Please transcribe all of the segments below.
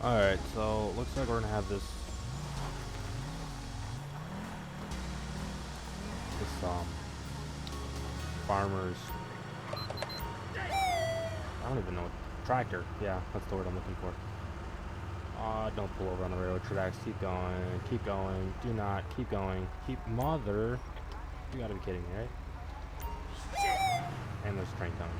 Alright, so looks like we're gonna have this farmer's, I don't even know what, tractor, yeah, that's the word I'm looking for. Don't pull over on the railroad tracks, keep going, do not, keep going, mother, you gotta be kidding me, right? And there's a train coming.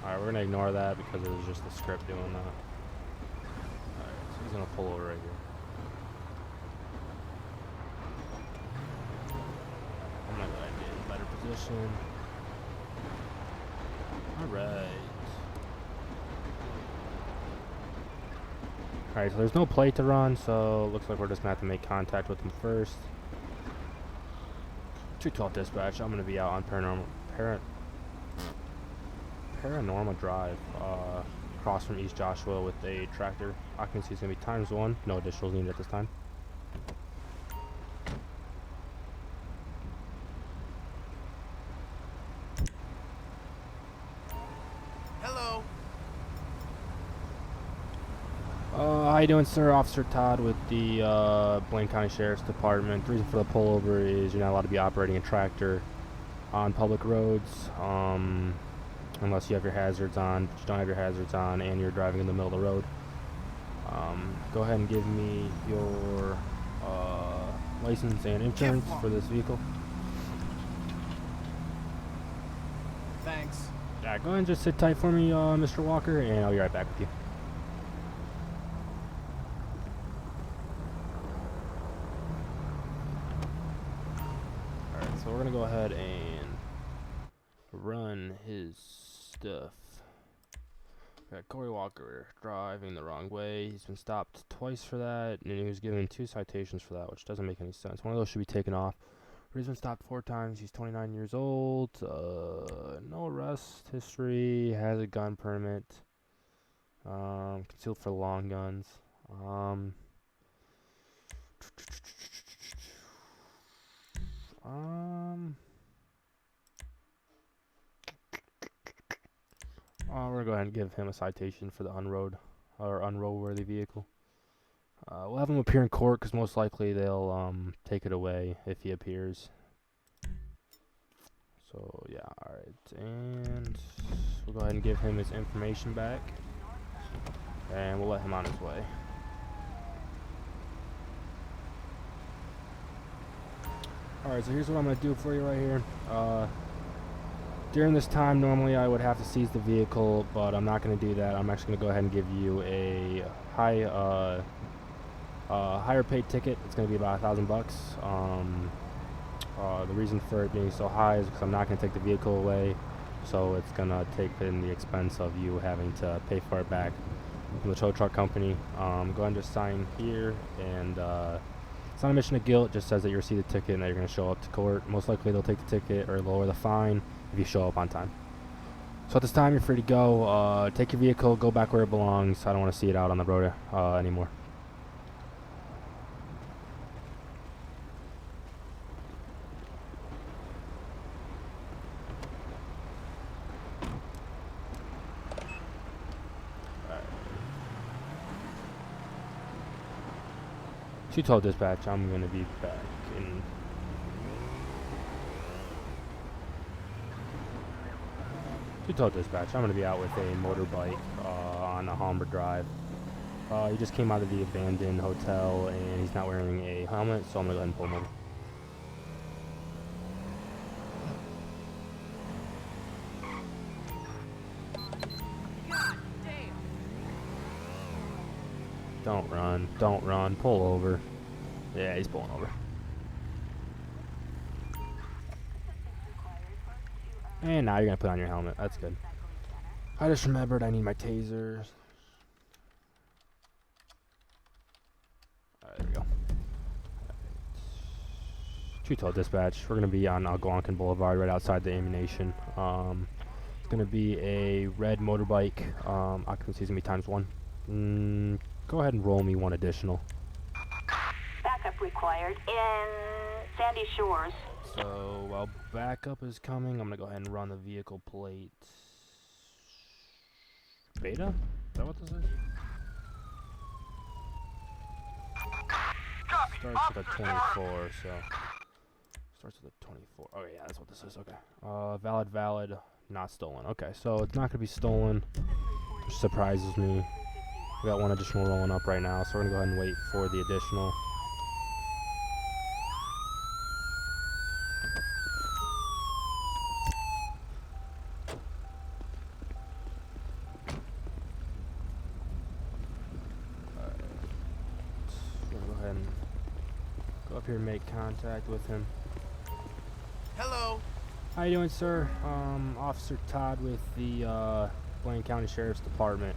Alright, we're gonna ignore that because it was just the script doing that. Alright, so he's gonna pull over right here. I'm gonna go ahead and get in a better position. Alright. Alright, so there's no plate to run, so looks like we're just gonna have to make contact with him first. TrooperTodd dispatch, I'm gonna be out on Paranormal Drive, across from East Joshua with a tractor. Occupancy is gonna be ×1, no additionals needed at this time. How you doing, sir? Officer Todd with the Blaine County Sheriff's Department. The reason for the pullover is you're not allowed to be operating a tractor on public roads unless you have your hazards on. But you don't have your hazards on and you're driving in the middle of the road. Go ahead and give me your license and insurance for this vehicle. Thanks. Yeah, go ahead and just sit tight for me, Mr. Walker, and I'll be right back with you. So we're gonna go ahead and run his stuff. Got Corey Walker driving the wrong way. He's been stopped twice for that, and he was given 2 citations for that, which doesn't make any sense. One of those should be taken off. But he's been stopped 4 times. He's 29 years old. No arrest history. Has a gun permit. Concealed for long guns. We're gonna go ahead and give him a citation for the unroadworthy vehicle. We'll have him appear in court because most likely they'll take it away if he appears. So yeah, alright, and we'll go ahead and give him his information back, and we'll let him on his way. Alright, so here's what I'm going to do for you right here. During this time, normally I would have to seize the vehicle, but I'm not going to do that. I'm actually going to go ahead and give you a higher paid ticket. It's going to be about $1,000. The reason for it being so high is because I'm not going to take the vehicle away, so it's going to take in the expense of you having to pay for it back from the tow truck company. Go ahead and just sign here, and it's not a admission of guilt. It just says that you received the ticket and that you're going to show up to court. Most likely they'll take the ticket or lower the fine if you show up on time. So at this time, you're free to go. Take your vehicle, go back where it belongs. I don't want to see it out on the road anymore. TrooperTodd dispatch, I'm going to be back in. TrooperTodd dispatch, I'm going to be out with a motorbike on a Humber Drive. He just came out of the abandoned hotel and he's not wearing a helmet, so I'm going to go ahead and pull him over. Don't run, pull over. Yeah, he's pulling over. And now you're gonna put on your helmet, that's good. I just remembered I need my taser. Alright, there we go. TrooperTodd dispatch, we're gonna be on Algonquin Boulevard right outside the ammunition. It's gonna be a red motorbike. Occupancy is gonna be ×1. Go ahead and roll me 1 additional. Backup required in Sandy Shores. So I'll backup is coming. I'm gonna go ahead and run the vehicle plate. Beta? Is that what this is? Starts with a 24, so starts with a 24. Oh yeah, that's what this is. Okay. Valid, not stolen. Okay, so it's not gonna be stolen, which surprises me. We got one additional rolling up right now, so we're gonna go ahead and wait for the additional. Go up here and make contact with him. Hello. How you doing, sir? Officer Todd with the Blaine County Sheriff's Department.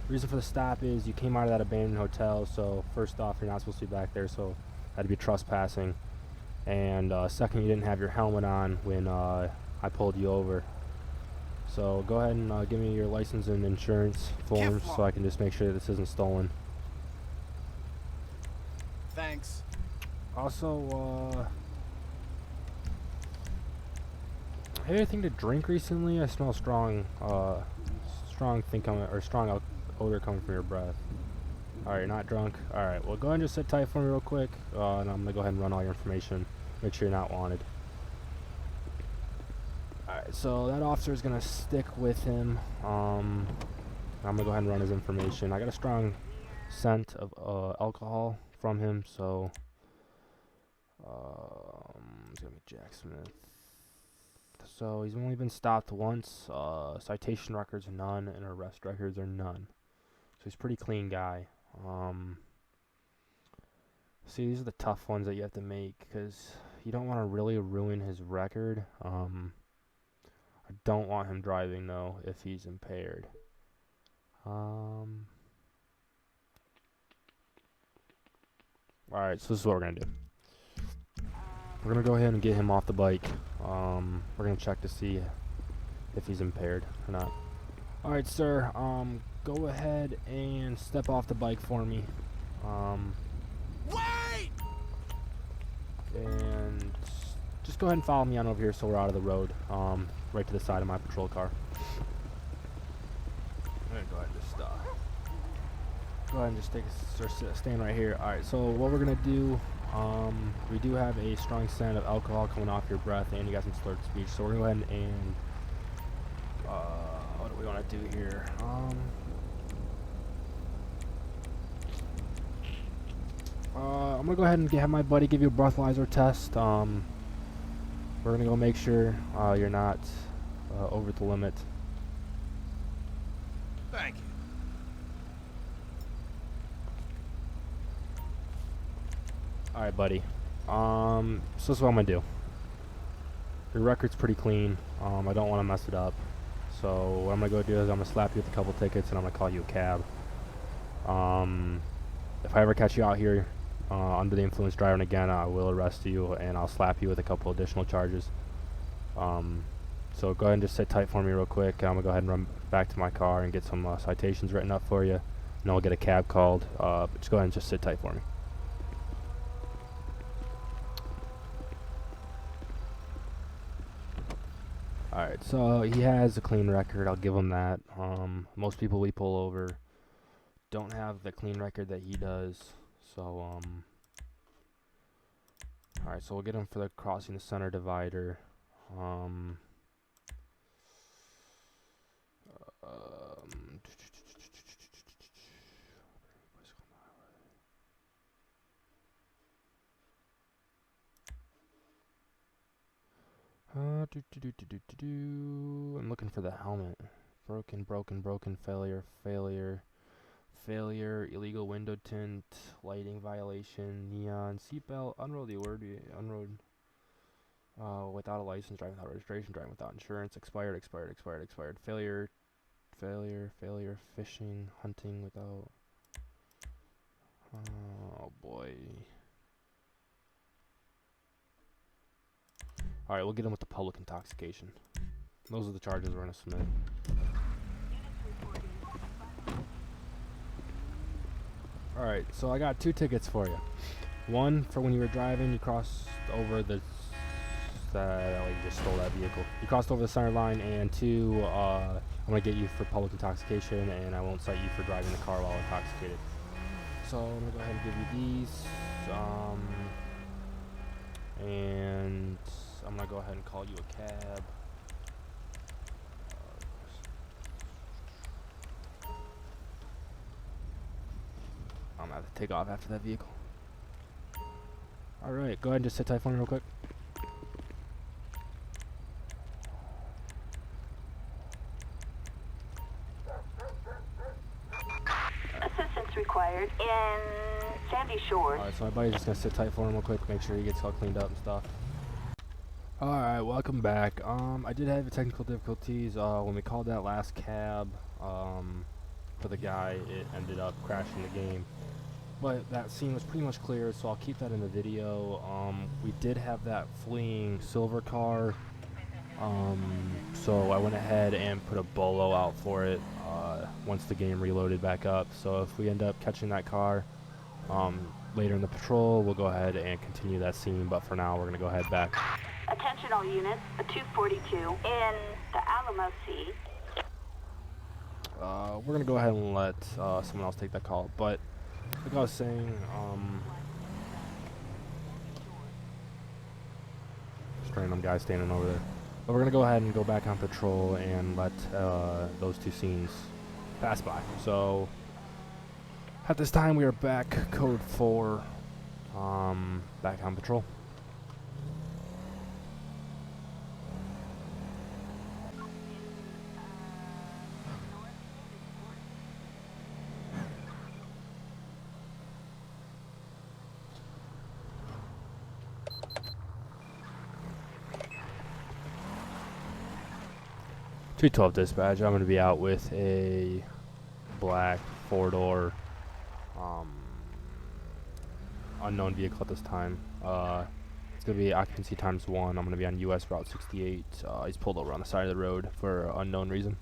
Reason for the stop is you came out of that abandoned hotel, so first off, you're not supposed to be back there, so had to be trespassing. And second, you didn't have your helmet on when I pulled you over. So go ahead and give me your license and insurance forms so I can just make sure that this isn't stolen. Thanks. Also, have anything to drink recently? I smell strong thing coming, or strong odor coming from your breath. Alright, you're not drunk. Alright, well go ahead and just sit tight for me real quick, and I'm gonna go ahead and run all your information. Make sure you're not wanted. Alright, so that officer is gonna stick with him. I'm gonna go ahead and run his information. I got a strong scent of alcohol from him, so it's gonna be Jack Smith. So he's only been stopped once. Citation records none, and arrest records are none. So he's a pretty clean guy. See, these are the tough ones that you have to make because you don't want to really ruin his record. I don't want him driving though if he's impaired. Alright, so this is what we're gonna do. We're gonna go ahead and get him off the bike. We're gonna check to see if he's impaired or not. Alright, sir, go ahead and step off the bike for me. Wait! And just go ahead and follow me on over here so we're out of the road. Right to the side of my patrol car. I'm gonna go ahead and just go ahead and just take a stand right here. Alright, so what we're gonna do, we do have a strong scent of alcohol coming off your breath, and you got some slurred speech. So we're gonna go ahead and what do we want to do here? I'm gonna go ahead and have my buddy give you a breathalyzer test. We're gonna go make sure you're not over the limit. Thank you. Alright, buddy. So this is what I'm gonna do. Your record's pretty clean. I don't want to mess it up. So what I'm gonna go do is I'm gonna slap you with a couple tickets and I'm gonna call you a cab. If I ever catch you out here under the influence driving again, I will arrest you and I'll slap you with a couple additional charges. So go ahead and just sit tight for me real quick. I'm gonna go ahead and run back to my car and get some citations written up for you, and I'll get a cab called. But just go ahead and just sit tight for me. Alright, so he has a clean record, I'll give him that. Most people we pull over don't have the clean record that he does. So, alright, so we'll get him for the crossing the center divider. I'm looking for the helmet. Broken, failure, illegal window tint, lighting violation, neon, seatbelt, unrolled the word, unrolled, without a license, driving without registration, driving without insurance, expired, failure, fishing, hunting without, oh boy. Alright, we'll get him with the public intoxication. Those are the charges we're going to submit. Alright, so I got 2 tickets for you. One for when you were driving, you crossed over the that like just stole that vehicle. You crossed over the center line, and 2, I'm gonna get you for public intoxication, and I won't cite you for driving the car while intoxicated. So I'm gonna go ahead and give you these, and I'm gonna go ahead and call you a cab. I'm gonna have to take off after that vehicle. Alright, go ahead and just sit tight for me real quick. Assistance required in Sandy Shores. Alright, so my buddy's just gonna sit tight for him real quick, make sure he gets all cleaned up and stuff. Alright, welcome back. I did have technical difficulties. When we called that last cab for the guy, it ended up crashing the game. But that scene was pretty much clear, so I'll keep that in the video. We did have that fleeing silver car, so I went ahead and put a bolo out for it once the game reloaded back up. So if we end up catching that car later in the patrol, we'll go ahead and continue that scene, but for now we're going to go ahead back. Attention all units, a 242 in the Alamo Sea. We're going to go ahead and let someone else take that call, but like I was saying, just random guy standing over there. But we're gonna go ahead and go back on patrol and let those 2 scenes pass by. So at this time we are back, code 4, back on patrol. TrooperTodd dispatch. I'm going to be out with a black 4-door unknown vehicle at this time. It's going to be occupancy ×1. I'm going to be on US Route 68. He's pulled over on the side of the road for unknown reason.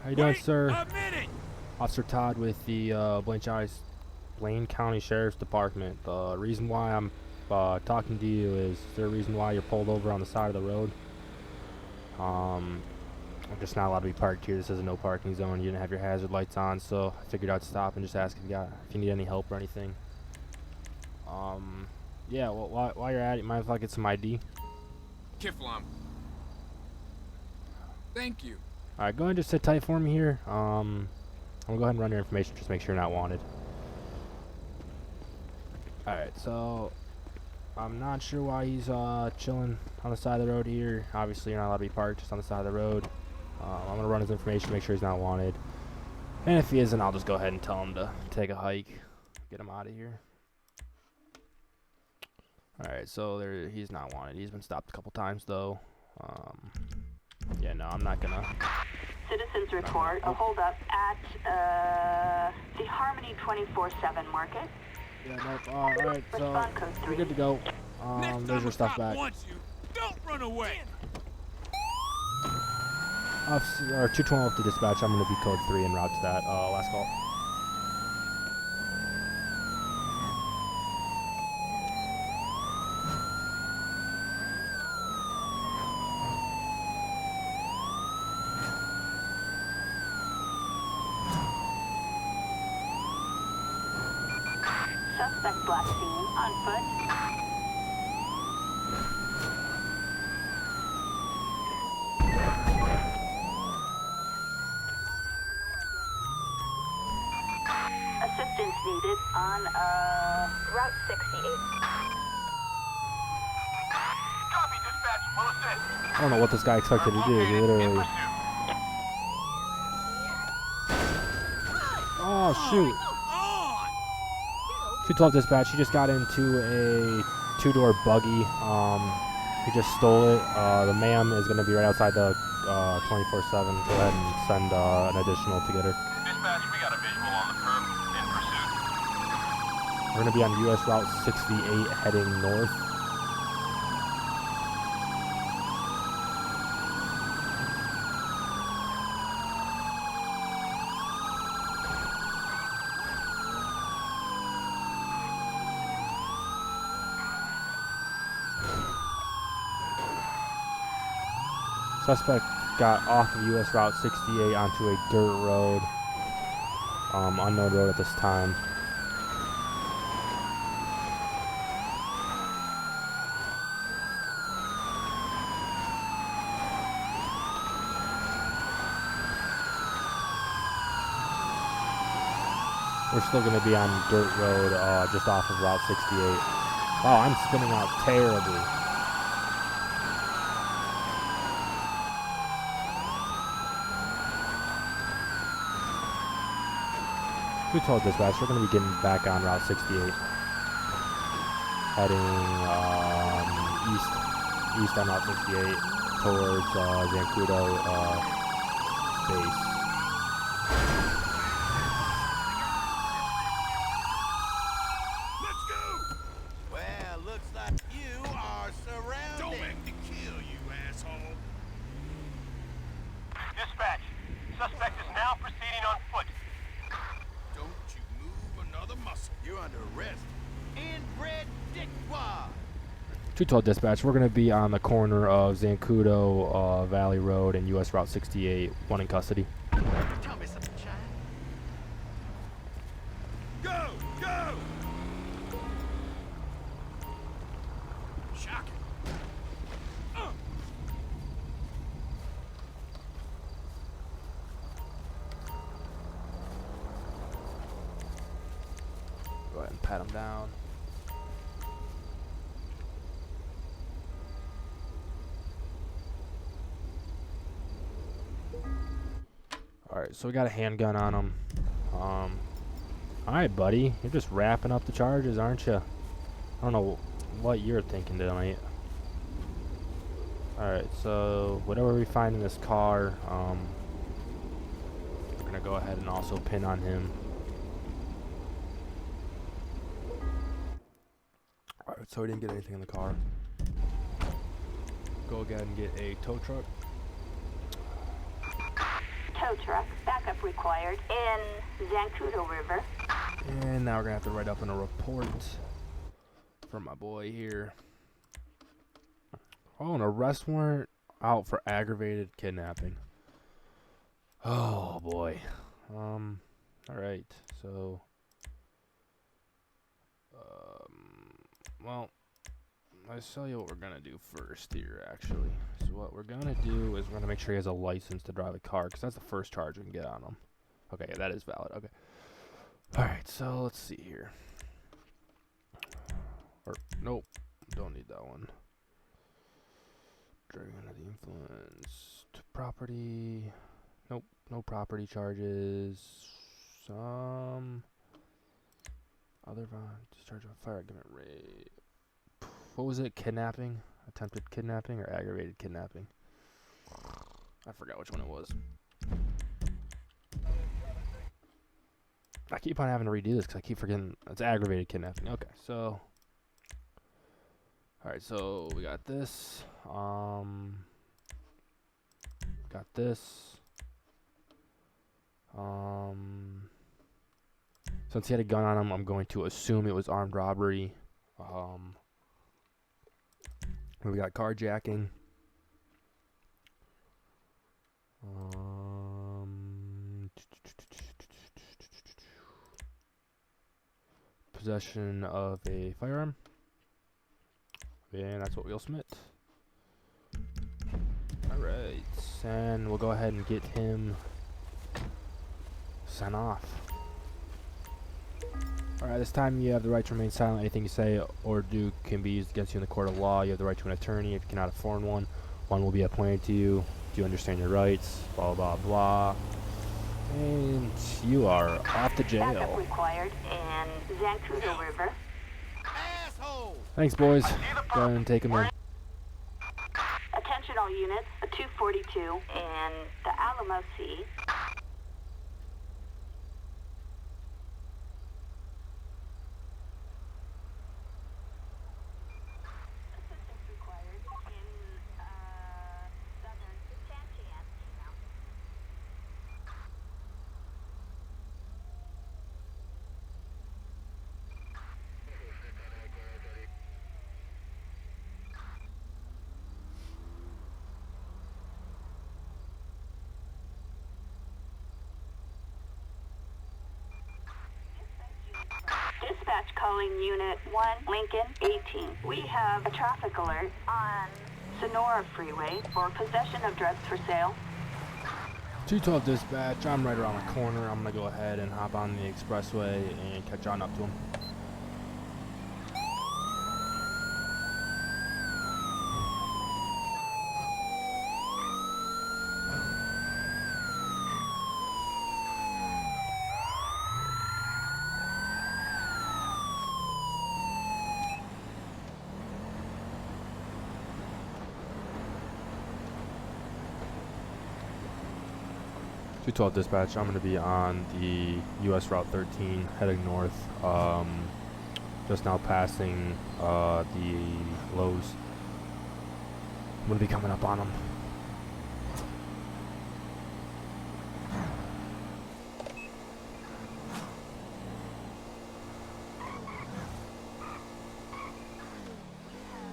How you doing, sir? A minute! Officer Todd with the Blaine County Sheriff's Department. The reason why I'm talking to you is there a reason why you're pulled over on the side of the road? I'm just not allowed to be parked here. This is a no parking zone. You didn't have your hazard lights on, so I figured I'd stop and just ask if you need any help or anything. Yeah, well, while you're at it, mind if I get some ID? Kiflam. Thank you. Alright, go ahead and just sit tight for me here. I'm gonna go ahead and run your information, just make sure you're not wanted. Alright, so I'm not sure why he's chilling on the side of the road here. Obviously you're not allowed to be parked just on the side of the road. I'm gonna run his information, make sure he's not wanted. And if he isn't, I'll just go ahead and tell him to take a hike, get him out of here. Alright, so he's not wanted. He's been stopped a couple times though. Yeah, no, I'm not gonna. Citizens report a holdup at the Harmony 24/7 Market. Yeah, nope. Alright, so Respond code we're 3. good to go. Next There's time your a stuff cop back. wants you, don't run away. Officer, or 212 to dispatch. I'm gonna be code 3 en route to that last call. Suspect black scene on foot. Assistance needed on Route 68. Copy, dispatch. We'll assist. I don't know what this guy expected to do. He literally. Oh shoot! 212 dispatch. He just got into a 2-door buggy. He just stole it. The ma'am is gonna be right outside the 24/7. Go ahead and send an additional to get her. Dispatch, we got a visual on the curb in pursuit. We're going to be on US Route 68 heading north. Suspect got off of US Route 68 onto a dirt road, unknown road at this time. We're still going to be on dirt road just off of Route 68. Wow, I'm spinning out terribly. TrooperTodd dispatch, we're going to be getting back on Route 68. Heading east on Route 68 towards Zancudo base. Let's go! Well, looks like you are surrounded. Don't make me kill you, asshole. Dispatch, suspect is now proceeding on foot. Don't you move another muscle. You're under arrest. Inbred dickwad. TrooperTodd dispatch, we're going to be on the corner of Zancudo Valley Road and US Route 68, one in custody. Tell me something, child. Go! Go! Shocking. Go ahead and pat him down. Alright, so we got a handgun on him. Alright, buddy. You're just wrapping up the charges, aren't you? I don't know what you're thinking tonight. Alright, so whatever we find in this car, we're gonna go ahead and also pin on him. Alright, so we didn't get anything in the car. Go again and get a tow truck. Tow truck, backup required in Zancudo River. And now we're gonna have to write up in a report for my boy here. Oh, an arrest warrant out for aggravated kidnapping. Oh boy. Alright, so well, I'll tell you what we're gonna do first here, actually. So what we're gonna do is we're gonna make sure he has a license to drive a car, because that's the first charge we can get on him. Okay, yeah, that is valid. Okay. Alright, so let's see here. Or, nope, don't need that one. Driving under the influence. Property. Nope, no property charges. Some other discharge of a fire argument rate. What was it? Kidnapping? Attempted kidnapping or aggravated kidnapping? I forgot which one it was. I keep on having to redo this because I keep forgetting it's aggravated kidnapping. Okay, so. Alright, so we got this. Got this. Since he had a gun on him, I'm going to assume it was armed robbery. We got carjacking. Possession of a firearm. And that's what we'll submit. Alright, and we'll go ahead and get him sent off. Alright, this time you have the right to remain silent. Anything you say or do can be used against you in the court of law. You have the right to an attorney. If you cannot afford one, one will be appointed to you. Do you understand your rights? Blah, blah, blah. And you are off to Backup jail. required in Zancudo River. Asshole! Thanks, boys. Go ahead and take him in. Attention all units, a 242 in the Alamo Sea. Dispatch calling Unit 1, Lincoln 18. We have a traffic alert on Sonora Freeway for possession of drugs for sale. 212 dispatch, I'm right around the corner. I'm gonna go ahead and hop on the expressway and catch on up to him. .212 dispatch, I'm going to be on the US Route 13 heading north, just now passing the Lowe's. I'm going to be coming up on them.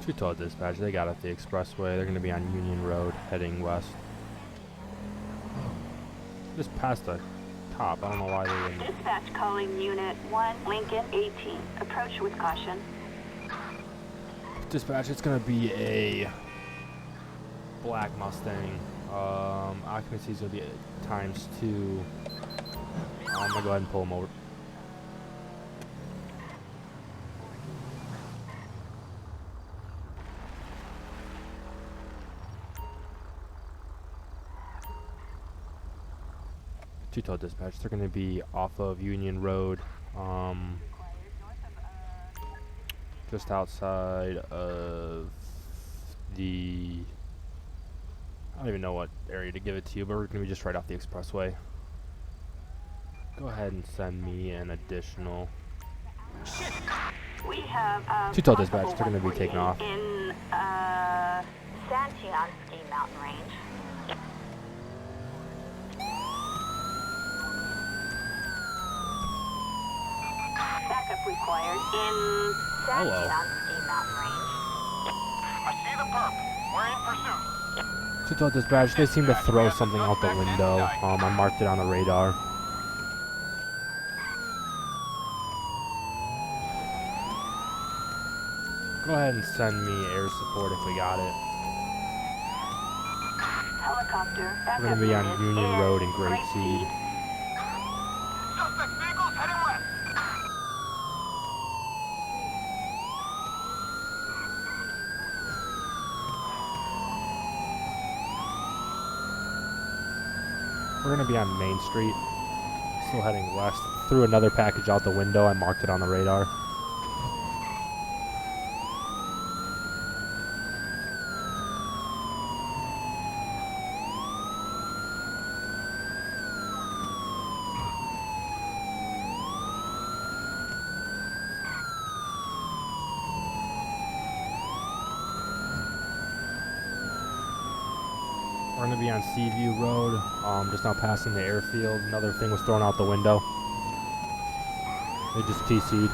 .212 dispatch, they got up the expressway. They're going to be on Union Road heading west. Just past the cop. I don't know why they didn't. Dispatch calling Unit 1, Lincoln 18. Approach with caution. Dispatch, it's gonna be a black Mustang. Occupancy is gonna be ×2. I'm gonna go ahead and pull him over. .212 dispatch, they're going to be off of Union Road, just outside of the, I don't even know what area to give it to you, but we're going to be just right off the expressway. Go ahead and send me an additional. We have .212 dispatch, they're going to be taking off. In Santiansky Mountain Range. Backup required in Santiansky Mountain Range. I see the perp. We're in pursuit. .212 dispatch, they seem to throw something out the window. I marked it on the radar. Go ahead and send me air support if we got it. Helicopter. We're going to be on Union Road in Great Seed. Suspect vehicles heading west. We're going to be on Main Street, still heading west. Threw another package out the window. I marked it on the radar. We're going to be on Seaview Road, just now passing the airfield. Another thing was thrown out the window. They just TC'd.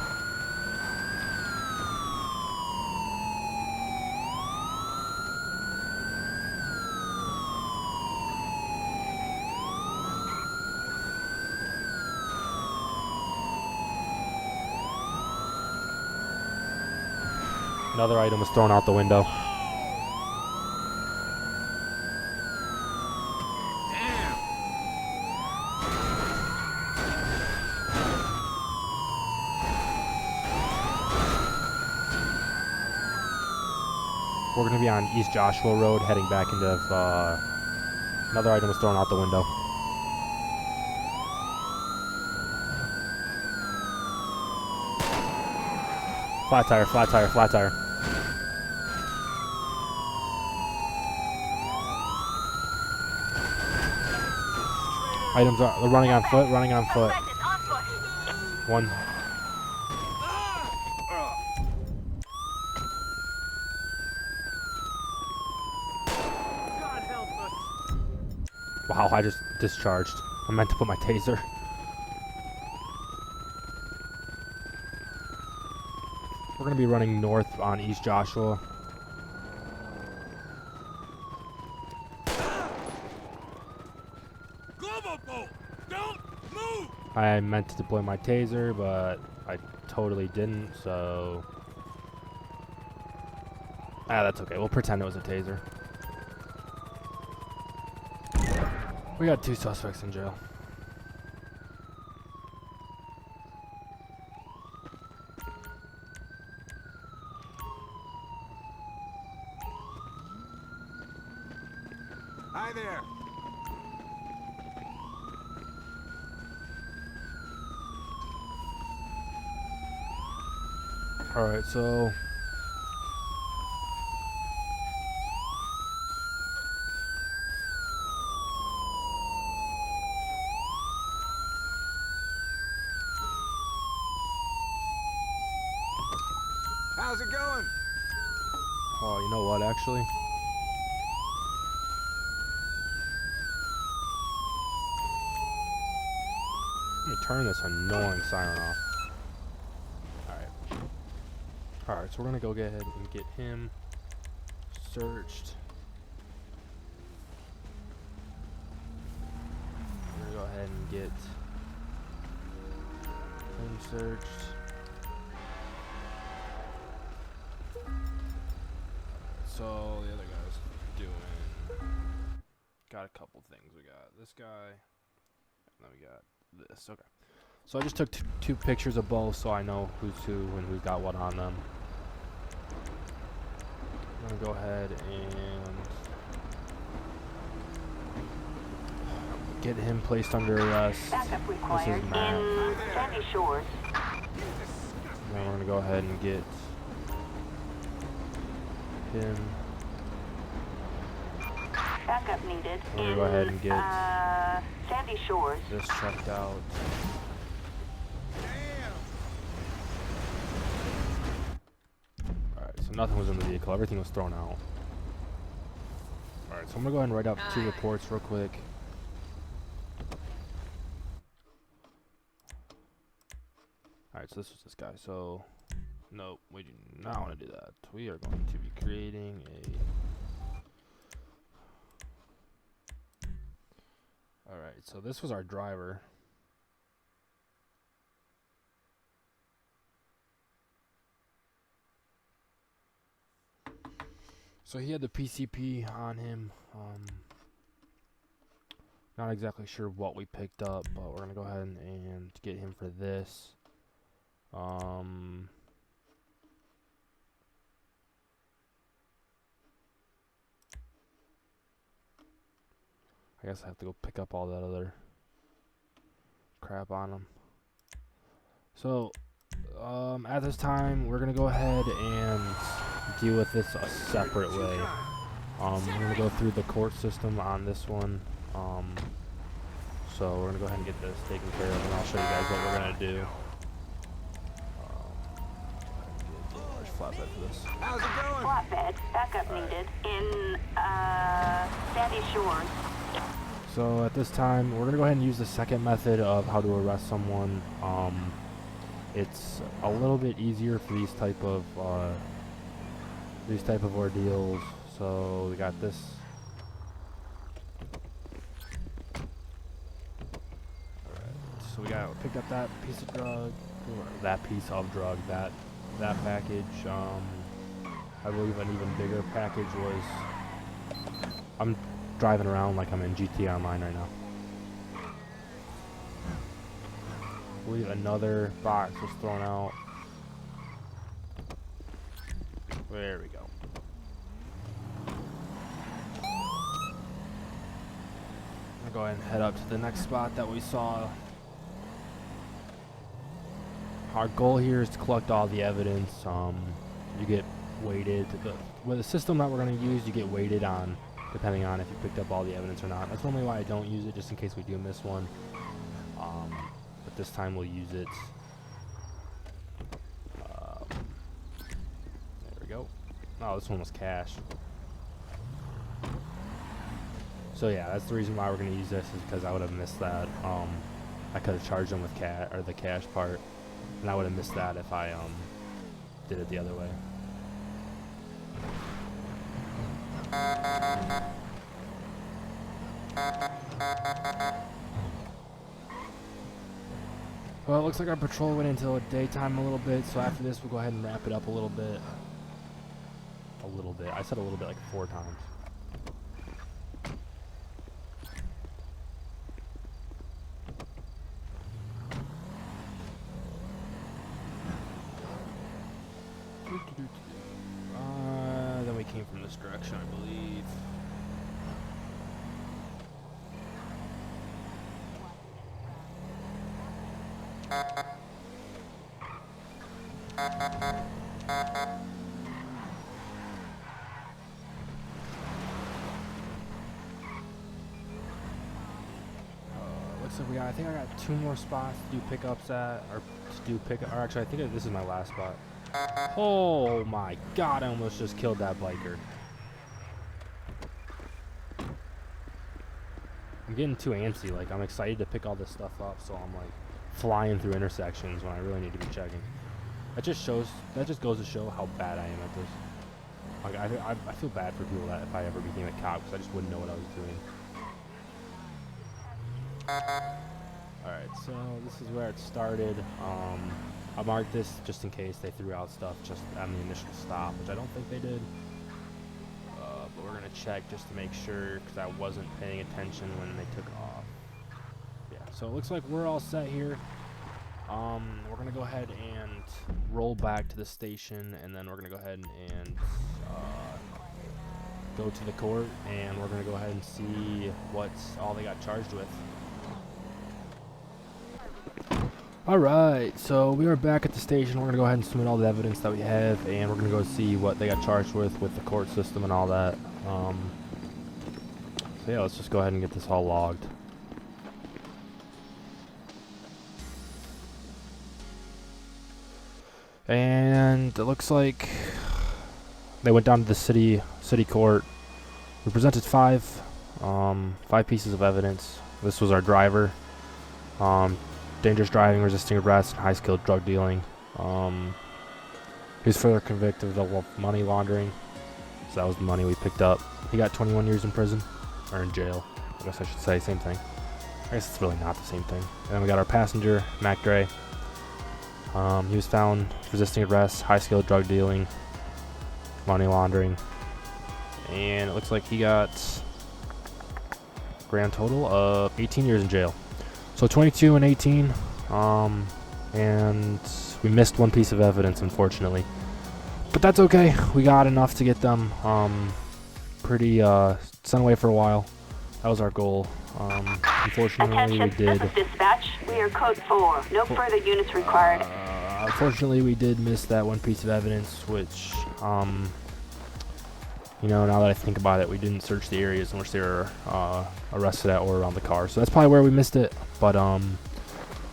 Another item was thrown out the window. We're going to be on East Joshua Road, heading back into, another item was thrown out the window. Flat tire, flat tire, flat tire. Items are they're running on foot, running on foot. One. Wow, I just discharged. I meant to put my taser. We're going to be running north on East Joshua. Globo boat! Don't move! I meant to deploy my taser, but I totally didn't, so... that's okay. We'll pretend it was a taser. We got 2 suspects in jail. Hi there. Alright, so... How's it going? Oh, you know what, actually? Let me turn this annoying siren off. Alright. Alright, so we're gonna go get ahead and get him searched. We're gonna go ahead and get him searched. So the other guy's doing... Got a couple things. We got this guy, and then we got this. Okay. So I just took two pictures of both so I know who's who and who's got what on them. I'm going to go ahead and get him placed under arrest. Backup This required is Matt. in Sandy Shores. And then we're going to go ahead and get him. Backup needed We're in gonna go ahead and get Sandy Shores. this checked out. Alright, so nothing was in the vehicle. Everything was thrown out. Alright, so I'm gonna go ahead and write up 2 reports real quick. Alright, so this was this guy. So, no, we do not want to do that. We are going to be creating a... Alright, so this was our driver. So he had the PCP on him. Not exactly sure what we picked up, but we're gonna go ahead and get him for this. I guess I have to go pick up all that other crap on him. So, at this time, we're gonna go ahead and deal with this a separate way. We're gonna go through the court system on this one. So we're gonna go ahead and get this taken care of, and I'll show you guys what we're gonna do. Get a large flatbed for this. How's it going? Flatbed. Backup needed in Sandy Shores. So at this time, we're gonna go ahead and use the second method of how to arrest someone. It's a little bit easier for these type of ordeals. So we got this. Alright, so we picked up that piece of drug, that package. I believe an even bigger package was. I'm driving around like I'm in GTA Online right now. I believe another box was thrown out. There we go. I'm gonna go ahead and head up to the next spot that we saw. Our goal here is to collect all the evidence. You get weighted. With the system that we're gonna use, you get weighted on depending on if you picked up all the evidence or not. That's normally why I don't use it, just in case we do miss one. But this time we'll use it. There we go. Oh, this one was cash. So yeah, that's the reason why we're gonna use this, is because I would have missed that. I could have charged them with the cash part, and I would have missed that if I did it the other way. Well, it looks like our patrol went until daytime a little bit, so after this we'll go ahead and wrap it up a little bit. A little bit. I said a little bit like 4 times. Then we came from this direction, I believe. Looks like I think I got 2 more spots to do pickups at, or to do pickup. Or actually, I think this is my last spot. Oh my God! I almost just killed that biker. I'm getting too antsy. Like, I'm excited to pick all this stuff up, so I'm like flying through intersections when I really need to be checking. That just goes to show how bad I am at this. Like, I feel bad for people that if I ever became a cop, because I just wouldn't know what I was doing. Alright, so this is where it started. I marked this just in case they threw out stuff just on the initial stop, which I don't think they did. But we're going to check just to make sure, because I wasn't paying attention when they took off. Yeah, so it looks like we're all set here. We're going to go ahead and roll back to the station, and then we're going to go ahead and go to the court, and we're going to go ahead and see what's all they got charged with. Alright, so we are back at the station. We're going to go ahead and submit all the evidence that we have, and we're going to go see what they got charged with the court system and all that. So yeah, let's just go ahead and get this all logged. And it looks like they went down to the city court. We presented 5 pieces of evidence. This was our driver. Dangerous driving, resisting arrest, and high-skilled drug dealing. He was further convicted of money laundering. So that was the money we picked up. He got 21 years in prison, or in jail. I guess I should say, same thing. I guess it's really not the same thing. And then we got our passenger, Mac Dre. He was found resisting arrest, high-skilled drug dealing, money laundering. And it looks like he got a grand total of 18 years in jail. So 22 and 18, and we missed 1 piece of evidence, unfortunately. But that's okay. We got enough to get them pretty sent away for a while. That was our goal. Unfortunately, we did. This is dispatch. We are code 4. No further units required. Unfortunately, we did miss that 1 piece of evidence, which, you know, now that I think about it, we didn't search the areas in which they were arrested at or around the car. So that's probably where we missed it. But I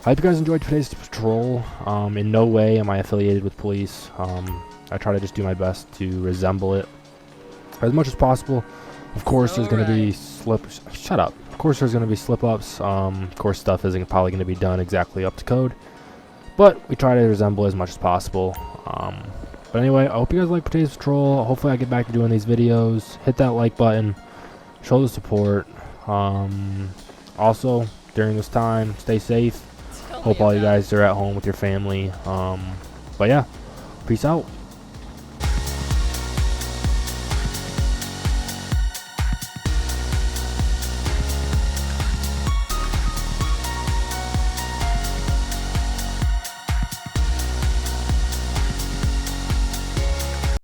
hope you guys enjoyed today's patrol. In no way am I affiliated with police. I try to just do my best to resemble it as much as possible. Of course, there's going to be Shut up. Of course, there's going to be slip-ups. Of course, stuff isn't probably going to be done exactly up to code. But we try to resemble as much as possible. But anyway, I hope you guys like today's patrol. Hopefully I get back to doing these videos. Hit that like button. Show the support. Also, during this time, stay safe. Hope all you guys are at home with your family. But yeah, peace out.